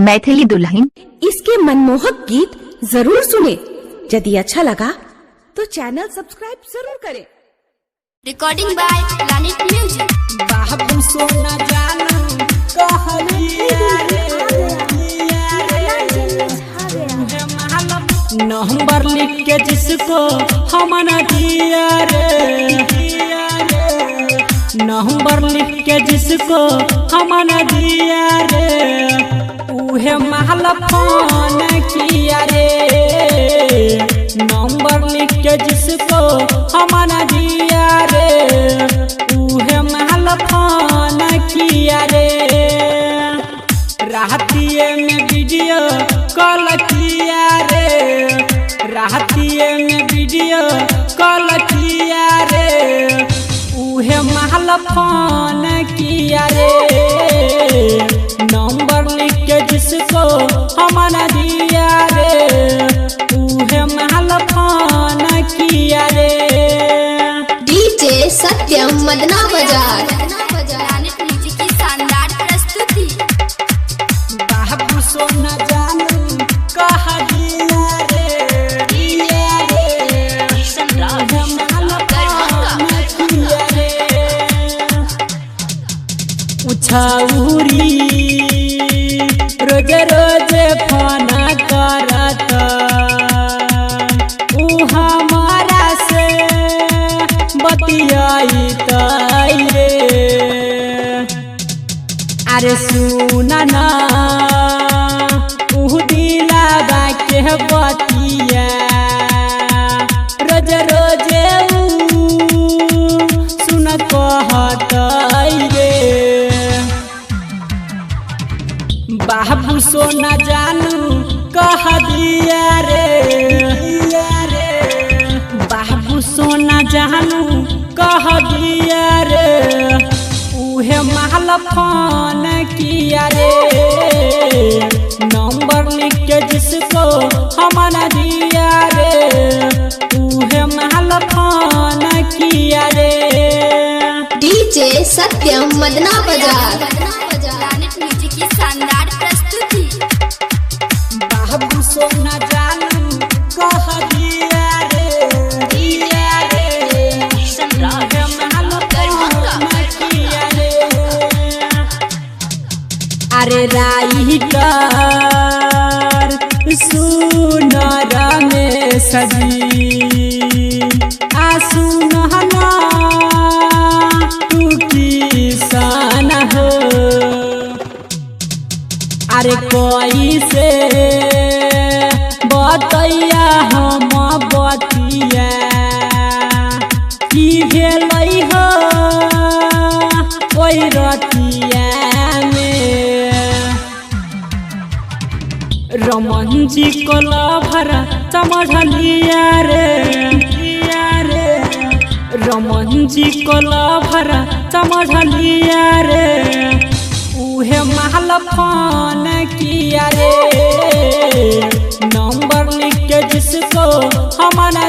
मैथिली दुल्हन। इसके मनमोहक गीत जरूर सुने। यदि अच्छा लगा तो चैनल सब्सक्राइब जरूर करें। Recording by Planet Music. बाबू सोना जानू कहलिया नंबर लिख के जिसको हम न दिया रे, नंबर लिख के जिसको हम न दिया रे, उहे महल फोन किया रे। नंबर लिख के जिसको हम न दिया रे, उहे महल फोन किया रे। रातिये में वीडियो कॉल किया रे, रातिये में वीडियो कॉल किया रे, उहे महल फोन किया रे। नंबर लिख के जिसको हम न दिया रे, उहे महल फोन किया रे। डीजे सत्यम मदना बाजार। प्लैनेट म्यूजिक की शानदार प्रस्तुति। बाबू सोना जानू कह दिया रे, दिया रे, उछाउरी रोज रोज फोन करता, उ हमारा से बतियाई रे। अरे सुना ना उ दिलावा के बतिया, रोज रोज सुन कहत रे। बाबू सोना जानू कह दिया रे, बाबू सोना जानू कह दिया रे, उहे महल फोन किया रे। नंबर लिख के जिसको हम न दिया रे, उहे महल फोन किया रे। डीजे सत्यम मदना बाजार। प्लैनेट म्यूजिक की शानदार प्रस्तुति। बाबू सोना जानू कह दिया रे, दिया रे, महल फोन किया रे। अरे राइटर सुनर में सजी आ सुनहना तू किसान हो। अरे कोई से बतैया हम बतिया की भेलै हो ओई रतिया में। रमन जी को लभर समझ लिया रे, रमन जी को लभर समझ लिया रे, उहे महल फोन किया रे। नंबर लिख के जिसको हम न